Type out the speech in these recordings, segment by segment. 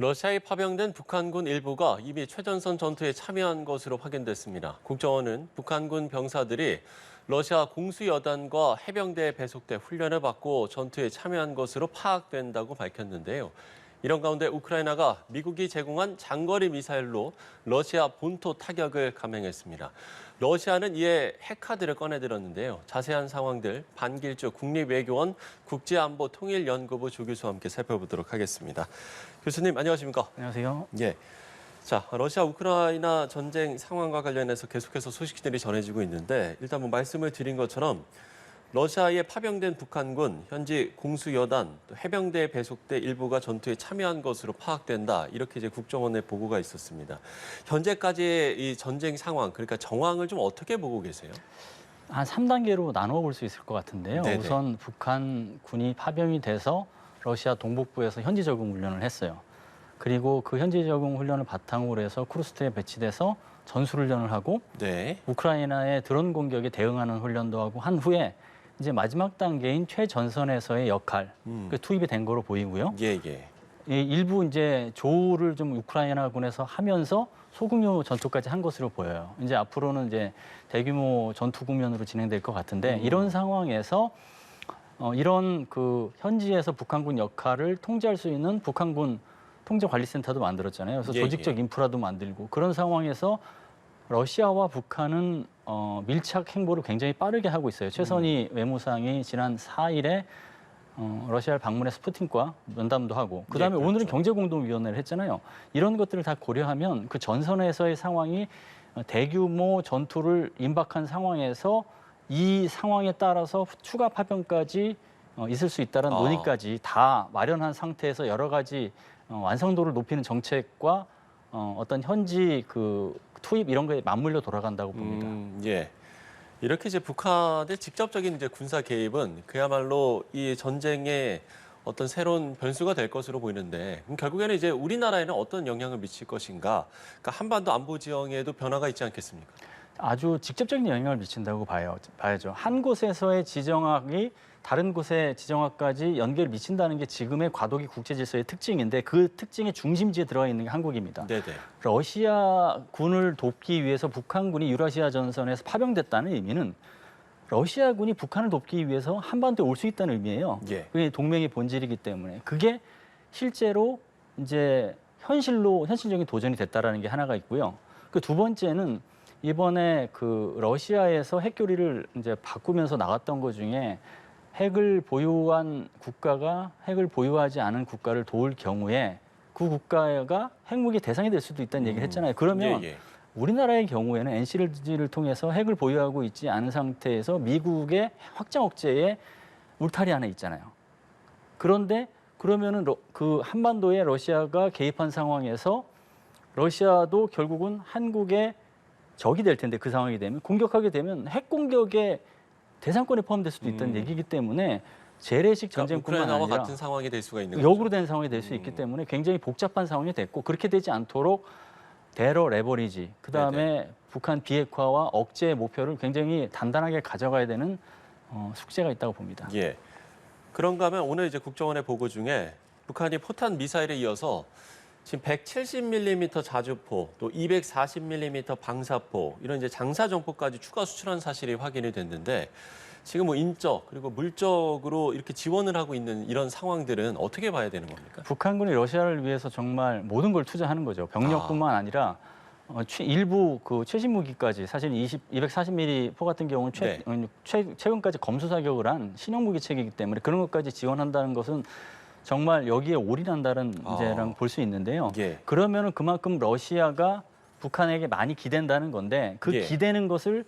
러시아에 파병된 북한군 일부가 이미 최전선 전투에 참여한 것으로 확인됐습니다. 국정원은 북한군 병사들이 러시아 공수여단과 해병대에 배속돼 훈련을 받고 전투에 참여한 것으로 파악된다고 밝혔는데요. 이런 가운데 우크라이나가 미국이 제공한 장거리 미사일로 러시아 본토 타격을 감행했습니다. 러시아는 이에 핵카드를 꺼내들었는데요. 자세한 상황들 반길주 국립외교원 국제안보통일연구부 조교수와 함께 살펴보도록 하겠습니다. 교수님 안녕하십니까? 안녕하세요. 예. 자, 러시아 우크라이나 전쟁 상황과 관련해서 계속해서 소식들이 전해지고 있는데 일단 뭐 말씀을 드린 것처럼 러시아에 파병된 북한군, 현지 공수여단, 또 해병대에 배속돼 일부가 전투에 참여한 것으로 파악된다. 이렇게 이제 국정원의 보고가 있었습니다. 현재까지의 이 전쟁 상황, 그러니까 정황을 좀 어떻게 보고 계세요? 한 3단계로 나누어 볼 수 있을 것 같은데요. 네네. 우선 북한군이 파병이 돼서 러시아 동북부에서 현지 적응 훈련을 했어요. 그리고 그 현지 적응 훈련을 바탕으로 해서 쿠르스크에 배치돼서 전술 훈련을 하고 네. 우크라이나의 드론 공격에 대응하는 훈련도 하고 한 후에 이제 마지막 단계인 최전선에서의 역할 그 투입이 된 거로 보이고요. 예, 예. 이 일부 이제 조우를 좀 우크라이나군에서 하면서 소규모 전투까지 한 것으로 보여요. 이제 앞으로는 이제 대규모 전투 국면으로 진행될 것 같은데 이런 상황에서 이런 그 현지에서 북한군 역할을 통제할 수 있는 북한군 통제관리센터도 만들었잖아요. 그래서 예, 조직적 예. 인프라도 만들고 그런 상황에서 러시아와 북한은 밀착 행보를 굉장히 빠르게 하고 있어요. 최선희 외무상이 지난 4일에 러시아를 방문해서 푸틴과 면담도 하고 그다음에 그렇죠. 오늘은 경제공동위원회를 했잖아요. 이런 것들을 다 고려하면 그 전선에서의 상황이 대규모 전투를 임박한 상황에서 이 상황에 따라서 추가 파병까지 있을 수 있다는 논의까지 다 마련한 상태에서 여러 가지 완성도를 높이는 정책과 어떤 현지 그 투입 이런 거에 맞물려 돌아간다고 봅니다. 예. 이렇게 이제 북한의 직접적인 이제 군사 개입은 그야말로 이 전쟁의 어떤 새로운 변수가 될 것으로 보이는데 그럼 결국에는 이제 우리나라에는 어떤 영향을 미칠 것인가? 그러니까 한반도 안보 지형에도 변화가 있지 않겠습니까? 아주 직접적인 영향을 미친다고 봐야죠. 한 곳에서의 지정학이 다른 곳의 지정학까지 연결을 미친다는 게 지금의 과도기 국제 질서의 특징인데 그 특징의 중심지에 들어가 있는 게 한국입니다. 네네. 러시아 군을 돕기 위해서 북한군이 유라시아 전선에서 파병됐다는 의미는 러시아군이 북한을 돕기 위해서 한반도에 올 수 있다는 의미예요. 예. 그게 동맹의 본질이기 때문에 그게 실제로 이제 현실적인 도전이 됐다라는 게 하나가 있고요. 그 두 번째는 이번에 그 러시아에서 핵교리를 이제 바꾸면서 나갔던 것 중에 핵을 보유한 국가가 핵을 보유하지 않은 국가를 도울 경우에 그 국가가 핵무기 대상이 될 수도 있다는 얘기를 했잖아요. 그러면 예, 예. 우리나라의 경우에는 NCLG를 통해서 핵을 보유하고 있지 않은 상태에서 미국의 확장 억제에 울타리 안에 있잖아요. 그런데 그러면은 그 한반도에 러시아가 개입한 상황에서 러시아도 결국은 한국의 적이 될 텐데 그 상황이 되면 공격하게 되면 핵 공격의 대상권에 포함될 수도 있다는 얘기이기 때문에 재래식 전쟁뿐만 우크라이나와 아니라 같은 상황이 될 수가 있는 거죠. 역으로 된 상황이 될 수 있기 때문에 굉장히 복잡한 상황이 됐고 그렇게 되지 않도록 대러 레버리지 그다음에 북한 비핵화와 억제의 목표를 굉장히 단단하게 가져가야 되는 숙제가 있다고 봅니다. 예. 그런가 하면 오늘 이제 국정원의 보고 중에 북한이 포탄 미사일에 이어서 지금 170mm 자주포, 또 240mm 방사포 이런 이제 장사정포까지 추가 수출한 사실이 확인이 됐는데 지금 뭐 인적 그리고 물적으로 이렇게 지원을 하고 있는 이런 상황들은 어떻게 봐야 되는 겁니까? 북한군이 러시아를 위해서 정말 모든 걸 투자하는 거죠. 병력뿐만 아니라 일부 그 최신 무기까지 사실 240mm 포 같은 경우는 최근까지 검수 사격을 한 신형 무기 체계이기 때문에 그런 것까지 지원한다는 것은 정말 여기에 올인한다는 이제랑 볼 수 있는데요. 예. 그러면은 그만큼 러시아가 북한에게 많이 기댄다는 건데 그 예. 기대는 것을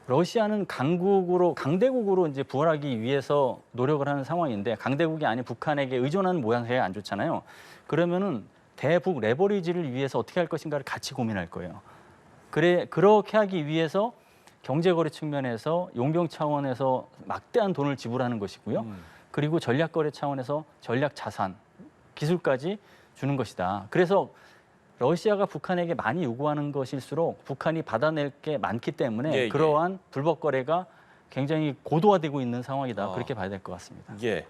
러시아는 강대국으로 이제 부활하기 위해서 노력을 하는 상황인데 강대국이 아닌 북한에게 의존하는 모양새가 안 좋잖아요. 그러면은 대북 레버리지를 위해서 어떻게 할 것인가를 같이 고민할 거예요. 그렇게 하기 위해서 경제거래 측면에서 용병 차원에서 막대한 돈을 지불하는 것이고요. 그리고 전략거래 차원에서 전략 자산, 기술까지 주는 것이다. 그래서 러시아가 북한에게 많이 요구하는 것일수록 북한이 받아낼 게 많기 때문에 그러한 불법 거래가 굉장히 고도화되고 있는 상황이다. 그렇게 봐야 될 것 같습니다. 예.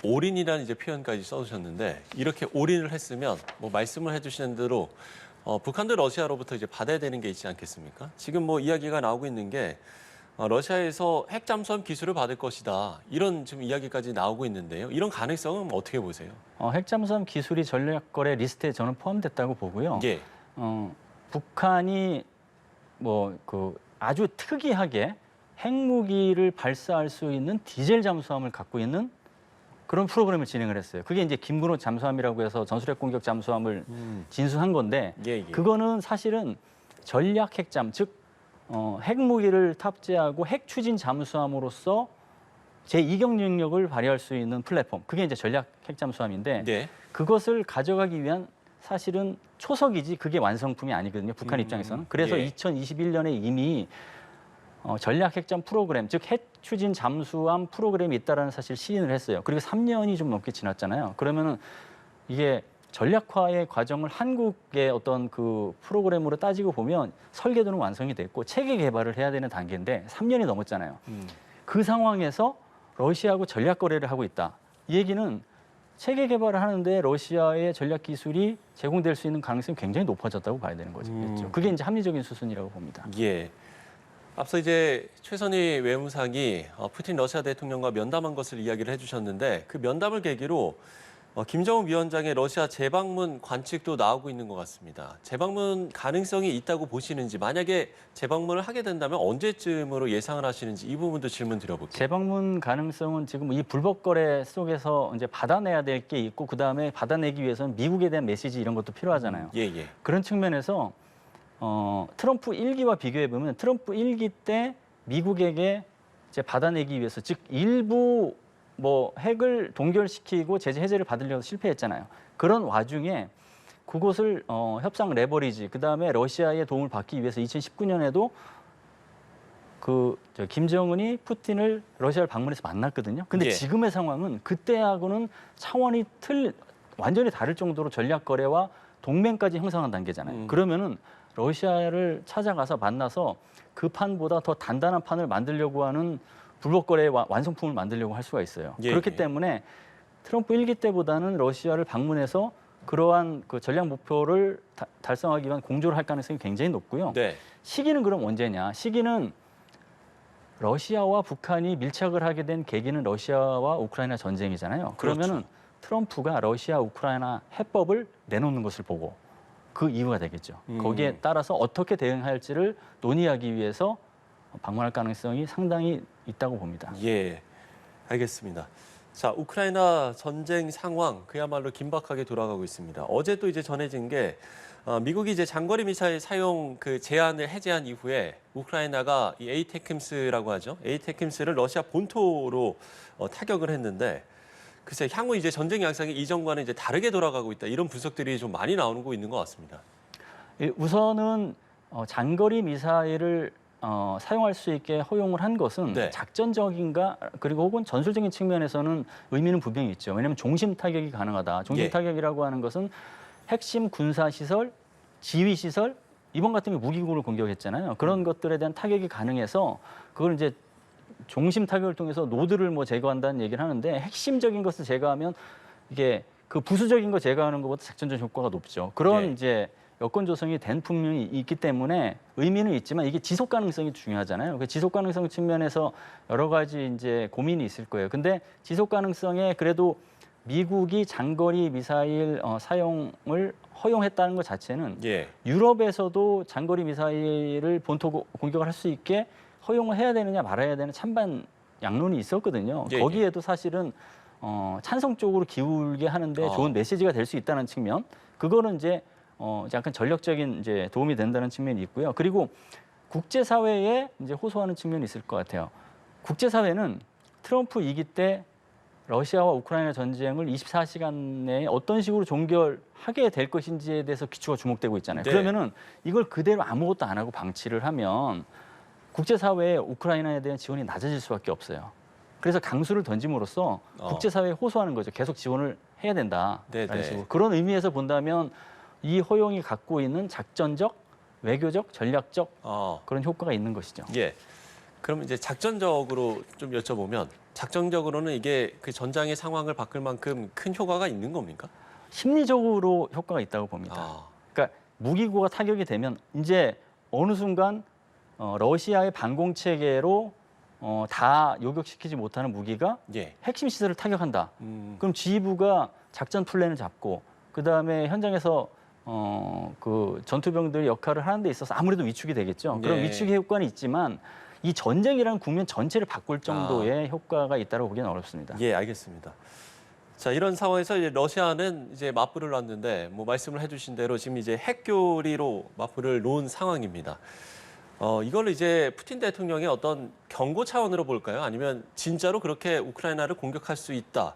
올인이라는 이제 표현까지 써주셨는데 이렇게 올인을 했으면 뭐 말씀을 해주시는 대로 북한도 러시아로부터 이제 받아야 되는 게 있지 않겠습니까? 지금 뭐 이야기가 나오고 있는 게 러시아에서 핵 잠수함 기술을 받을 것이다. 이런 지금 이야기까지 나오고 있는데요. 이런 가능성은 어떻게 보세요? 핵 잠수함 기술이 전략거래 리스트에 저는 포함됐다고 보고요. 예. 북한이 아주 특이하게 핵무기를 발사할 수 있는 디젤 잠수함을 갖고 있는 그런 프로그램을 진행을 했어요. 그게 이제 김근호 잠수함이라고 해서 전술핵 공격 잠수함을 진수한 건데 예. 그거는 사실은 전략 핵잠, 즉 핵무기를 탑재하고 핵 추진 잠수함으로서 제2경 능력을 발휘할 수 있는 플랫폼. 그게 이제 전략 핵 잠수함인데 네. 그것을 가져가기 위한 사실은 초석이지 그게 완성품이 아니거든요. 북한 입장에서는. 그래서 예. 2021년에 이미 전략 핵잠 프로그램, 즉 핵 추진 잠수함 프로그램이 있다라는 사실 시인을 했어요. 그리고 3년이 좀 넘게 지났잖아요. 그러면은 이게 전략화의 과정을 한국의 어떤 그 프로그램으로 따지고 보면 설계도는 완성이 됐고 체계 개발을 해야 되는 단계인데 3년이 넘었잖아요. 그 상황에서 러시아하고 전략 거래를 하고 있다. 이 얘기는 체계 개발을 하는데 러시아의 전략 기술이 제공될 수 있는 가능성이 굉장히 높아졌다고 봐야 되는 거죠. 그게 이제 합리적인 수순이라고 봅니다. 예. 앞서 이제 최선희 외무상이 푸틴 러시아 대통령과 면담한 것을 이야기를 해주셨는데 그 면담을 계기로 김정은 위원장의 러시아 재방문 관측도 나오고 있는 것 같습니다. 재방문 가능성이 있다고 보시는지, 만약에 재방문을 하게 된다면 언제쯤으로 예상을 하시는지 이 부분도 질문 드려볼게요. 재방문 가능성은 지금 이 불법 거래 속에서 이제 받아내야 될 게 있고 그 다음에 받아내기 위해서는 미국에 대한 메시지 이런 것도 필요하잖아요. 예. 그런 측면에서 트럼프 1기와 비교해 보면 트럼프 1기 때 미국에게 이제 받아내기 위해서 즉 일부 핵을 동결시키고 제재 해제를 받으려고 실패했잖아요. 그런 와중에 그곳을 협상 레버리지 그다음에 러시아의 도움을 받기 위해서 2019년에도 김정은이 푸틴을 러시아를 방문해서 만났거든요. 근데 예. 지금의 상황은 그때하고는 차원이 완전히 다를 정도로 전략 거래와 동맹까지 형성한 단계잖아요. 그러면은 러시아를 찾아가서 만나서 그 판보다 더 단단한 판을 만들려고 하는 불법 거래의 완성품을 만들려고 할 수가 있어요. 예. 그렇기 때문에 트럼프 1기 때보다는 러시아를 방문해서 그러한 그 전략 목표를 달성하기 위한 공조를 할 가능성이 굉장히 높고요. 네. 시기는 그럼 언제냐? 시기는 러시아와 북한이 밀착을 하게 된 계기는 러시아와 우크라이나 전쟁이잖아요. 그러면은 그렇죠. 트럼프가 러시아 우크라이나 해법을 내놓는 것을 보고 그 이유가 되겠죠. 거기에 따라서 어떻게 대응할지를 논의하기 위해서 방문할 가능성이 상당히 있다고 봅니다. 예, 알겠습니다. 자, 우크라이나 전쟁 상황 그야말로 긴박하게 돌아가고 있습니다. 어제 또 이제 전해진 게 미국이 이제 장거리 미사일 사용 그 제한을 해제한 이후에 우크라이나가 이 에이테크임스라고 하죠. 에이테크임스를 러시아 본토로 타격을 했는데 글쎄 향후 이제 전쟁 양상이 이전과는 이제 다르게 돌아가고 있다. 이런 분석들이 좀 많이 나오고 있는 것 같습니다. 우선은 장거리 미사일을 사용할 수 있게 허용을 한 것은 네. 작전적인가 그리고 혹은 전술적인 측면에서는 의미는 분명히 있죠. 왜냐하면 종심 타격이 가능하다. 종심 예. 타격이라고 하는 것은 핵심 군사 시설, 지휘 시설 이번 같은 경우 무기국을 공격했잖아요. 그런 것들에 대한 타격이 가능해서 그걸 이제 종심 타격을 통해서 노드를 제거한다는 얘기를 하는데 핵심적인 것을 제거하면 이게 그 부수적인 거 제거하는 것보다 작전적 효과가 높죠. 그런 예. 이제 여건 조성이 된 분명히 있기 때문에 의미는 있지만 이게 지속 가능성이 중요하잖아요. 그 지속 가능성 측면에서 여러 가지 이제 고민이 있을 거예요. 근데 지속 가능성에 그래도 미국이 장거리 미사일 사용을 허용했다는 것 자체는 예. 유럽에서도 장거리 미사일을 본토 공격을 할 수 있게 허용을 해야 되느냐 말아야 되는 찬반 양론이 있었거든요. 예, 거기에도 사실은 찬성 쪽으로 기울게 하는데 좋은 메시지가 될 수 있다는 측면, 그거는 이제 약간 전략적인 이제 도움이 된다는 측면이 있고요. 그리고 국제사회에 이제 호소하는 측면이 있을 것 같아요. 국제사회는 트럼프 2기 때 러시아와 우크라이나 전쟁을 24시간 내에 어떤 식으로 종결하게 될 것인지에 대해서 기초가 주목되고 있잖아요. 네. 그러면은 이걸 그대로 아무것도 안 하고 방치를 하면 국제사회에 우크라이나에 대한 지원이 낮아질 수밖에 없어요. 그래서 강수를 던짐으로써 국제사회에 호소하는 거죠. 계속 지원을 해야 된다라는 식으로. 그런 의미에서 본다면 이 허용이 갖고 있는 작전적, 외교적, 전략적 그런 효과가 있는 것이죠. 예. 그럼 이제 작전적으로 좀 여쭤보면 작전적으로는 이게 그 전장의 상황을 바꿀 만큼 큰 효과가 있는 겁니까? 심리적으로 효과가 있다고 봅니다. 아, 그러니까 무기고가 타격이 되면 이제 어느 순간 러시아의 반공 체계로 다 요격시키지 못하는 무기가 예. 핵심 시설을 타격한다. 그럼 지휘부가 작전 플랜을 잡고 그 다음에 현장에서 그 전투병들의 역할을 하는 데 있어서 아무래도 위축이 되겠죠. 그런 네. 위축의 효과는 있지만 이 전쟁이라는 국면 전체를 바꿀 정도의 효과가 있다고 보기는 어렵습니다. 예, 알겠습니다. 자, 이런 상황에서 이제 러시아는 이제 맞불을 놨는데 뭐 말씀을 해주신 대로 지금 이제 핵교리로 맞불을 놓은 상황입니다. 이걸 이제 푸틴 대통령의 어떤 경고 차원으로 볼까요? 아니면 진짜로 그렇게 우크라이나를 공격할 수 있다.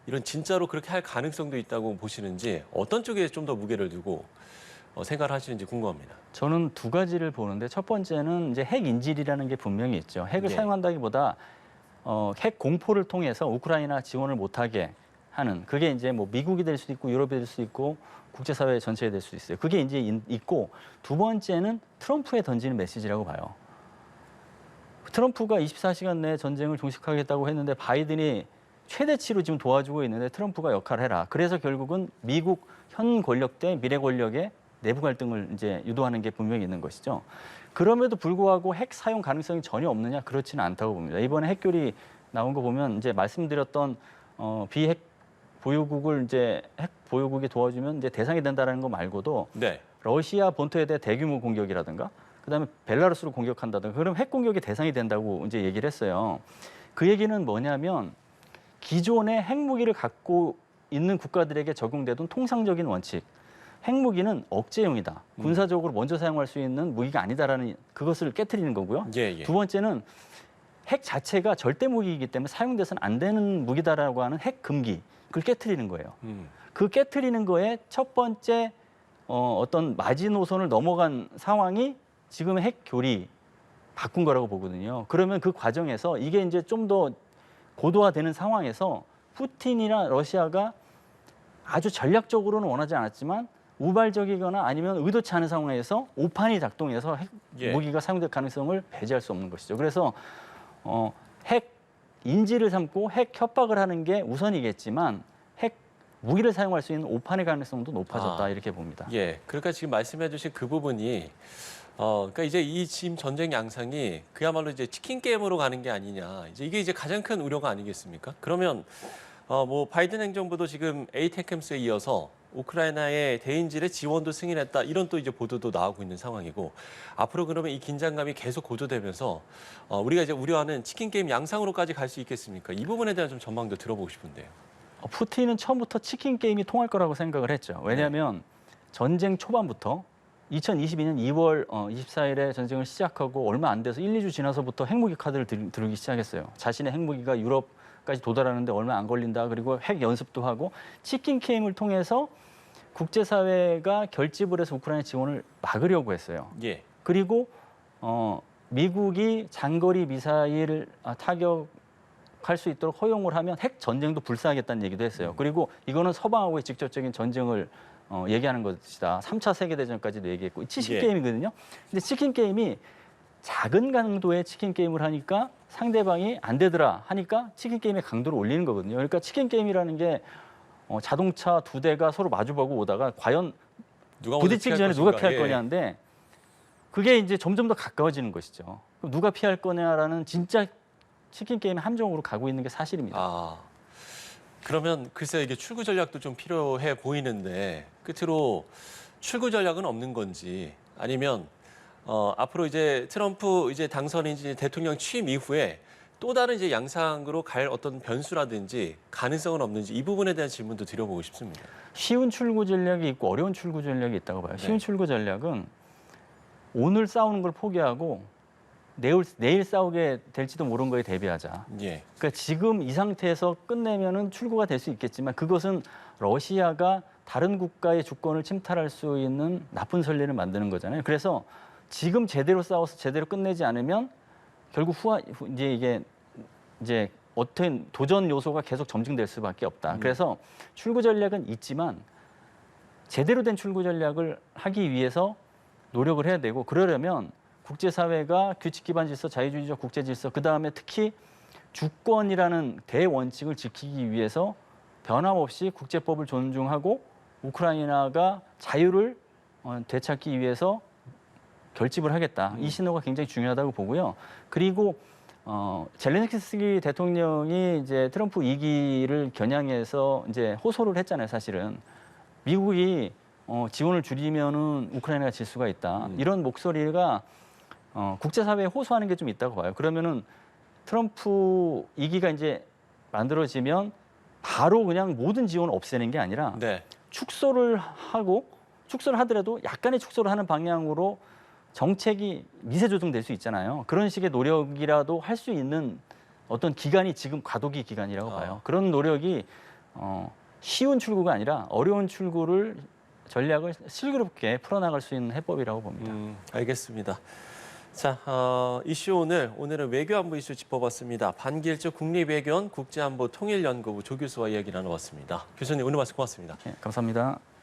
이런 진짜로 그렇게 할 가능성도 있다고 보시는지 어떤 쪽에 좀 더 무게를 두고 생각을 하시는지 궁금합니다. 저는 두 가지를 보는데 첫 번째는 이제 핵 인질이라는 게 분명히 있죠. 핵을 네. 사용한다기보다 핵 공포를 통해서 우크라이나 지원을 못하게 하는 그게 이제 뭐 미국이 될 수도 있고 유럽이 될 수도 있고 국제사회 전체에 될 수도 있어요. 그게 이제 있고 두 번째는 트럼프에 던지는 메시지라고 봐요. 트럼프가 24시간 내에 전쟁을 종식하겠다고 했는데 바이든이 최대치로 지금 도와주고 있는데 트럼프가 역할을 해라. 그래서 결국은 미국 현 권력 대 미래 권력의 내부 갈등을 이제 유도하는 게 분명히 있는 것이죠. 그럼에도 불구하고 핵 사용 가능성이 전혀 없느냐? 그렇지는 않다고 봅니다. 이번에 핵교리 나온 거 보면 이제 말씀드렸던 비핵 보유국을 이제 핵 보유국이 도와주면 이제 대상이 된다라는 거 말고도 네. 러시아 본토에 대해 대규모 공격이라든가 그다음에 벨라루스를 공격한다든가 그럼 핵 공격의 대상이 된다고 이제 얘기를 했어요. 그 얘기는 뭐냐면 기존의 핵무기를 갖고 있는 국가들에게 적용되던 통상적인 원칙. 핵무기는 억제용이다. 군사적으로 먼저 사용할 수 있는 무기가 아니다라는 그것을 깨트리는 거고요. 예, 예. 두 번째는 핵 자체가 절대 무기이기 때문에 사용돼서는 안 되는 무기다라고 하는 핵 금기. 그걸 깨트리는 거예요. 그 깨트리는 거에 첫 번째 어떤 마지노선을 넘어간 상황이 지금의 핵 교리 바꾼 거라고 보거든요. 그러면 그 과정에서 이게 이제 좀 더 고도화되는 상황에서 푸틴이나 러시아가 아주 전략적으로는 원하지 않았지만 우발적이거나 아니면 의도치 않은 상황에서 오판이 작동해서 핵 예. 무기가 사용될 가능성을 배제할 수 없는 것이죠. 그래서 핵 인지를 삼고 핵 협박을 하는 게 우선이겠지만 핵 무기를 사용할 수 있는 오판의 가능성도 높아졌다 이렇게 봅니다. 예, 그러니까 지금 말씀해주신 그 부분이 그러니까 이제 이 지금 전쟁 양상이 그야말로 이제 치킨 게임으로 가는 게 아니냐. 이제 이게 가장 큰 우려가 아니겠습니까? 그러면 뭐 바이든 행정부도 지금 에이테크햄스에 이어서 우크라이나의 대인질의 지원도 승인했다. 이런 또 이제 보도도 나오고 있는 상황이고 앞으로 그러면 이 긴장감이 계속 고조되면서 우리가 이제 우려하는 치킨 게임 양상으로까지 갈 수 있겠습니까? 이 부분에 대한 좀 전망도 들어보고 싶은데요. 푸틴은 처음부터 치킨 게임이 통할 거라고 생각을 했죠. 왜냐하면 전쟁 초반부터 2022년 2월 24일에 전쟁을 시작하고 얼마 안 돼서 1, 2주 지나서부터 핵무기 카드를 들기 시작했어요. 자신의 핵무기가 유럽까지 도달하는데 얼마 안 걸린다. 그리고 핵 연습도 하고 치킨 게임을 통해서 국제사회가 결집을 해서 우크라이나 지원을 막으려고 했어요. 예. 그리고 미국이 장거리 미사일 타격할 수 있도록 허용을 하면 핵 전쟁도 불사하겠다는 얘기도 했어요. 그리고 이거는 서방하고의 직접적인 전쟁을 얘기하는 것이다. 3차 세계대전까지도 얘기했고 치킨 예. 게임이거든요. 근데 치킨 게임이 작은 강도의 치킨 게임을 하니까 상대방이 안 되더라 하니까 치킨 게임의 강도를 올리는 거거든요. 그러니까 치킨 게임이라는 게 자동차 두 대가 서로 마주보고 오다가 과연 누가 먼저 부딪히기 피할 전에 누가 것인가? 피할 예. 거냐인데 그게 이제 점점 더 가까워지는 것이죠. 그럼 누가 피할 거냐라는 진짜 치킨 게임의 함정으로 가고 있는 게 사실입니다. 그러면 글쎄 이게 출구 전략도 좀 필요해 보이는데 끝으로 출구 전략은 없는 건지 아니면 앞으로 이제 트럼프 이제 당선인지 대통령 취임 이후에 또 다른 이제 양상으로 갈 어떤 변수라든지 가능성은 없는지 이 부분에 대한 질문도 드려보고 싶습니다. 쉬운 출구 전략이 있고 어려운 출구 전략이 있다고 봐요. 쉬운 네. 출구 전략은 오늘 싸우는 걸 포기하고 내일 싸우게 될지도 모르는 거에 대비하자. 예. 그러니까 지금 이 상태에서 끝내면은 출구가 될 수 있겠지만 그것은 러시아가 다른 국가의 주권을 침탈할 수 있는 나쁜 선례를 만드는 거잖아요. 그래서 지금 제대로 싸워서 제대로 끝내지 않으면 결국 이제 어떤 도전 요소가 계속 점증될 수밖에 없다. 그래서 출구 전략은 있지만 제대로 된 출구 전략을 하기 위해서 노력을 해야 되고 그러려면 국제사회가 규칙 기반 질서, 자유주의적 국제 질서, 그다음에 특히 주권이라는 대원칙을 지키기 위해서 변함없이 국제법을 존중하고 우크라이나가 자유를 되찾기 위해서 결집을 하겠다. 이 신호가 굉장히 중요하다고 보고요. 그리고 젤렌스키 대통령이 이제 트럼프 2기를 겨냥해서 이제 호소를 했잖아요. 사실은 미국이 지원을 줄이면은 우크라이나가 질 수가 있다. 이런 목소리가 국제사회에 호소하는 게 좀 있다고 봐요. 그러면은 트럼프 2기가 이제 만들어지면 바로 그냥 모든 지원을 없애는 게 아니라 네. 축소를 하더라도 약간의 축소를 하는 방향으로 정책이 미세 조정될 수 있잖아요. 그런 식의 노력이라도 할 수 있는 어떤 기간이 지금 과도기 기간이라고 봐요. 그런 노력이 쉬운 출구가 아니라 어려운 출구를 전략을 슬기롭게 풀어나갈 수 있는 해법이라고 봅니다. 알겠습니다. 자, 이슈 오늘은 외교안보 이슈 짚어봤습니다. 반길주 국립외교원 국제안보 통일연구부 조 교수와 이야기 나눠봤습니다. 교수님 오늘 말씀 고맙습니다. 네, 감사합니다.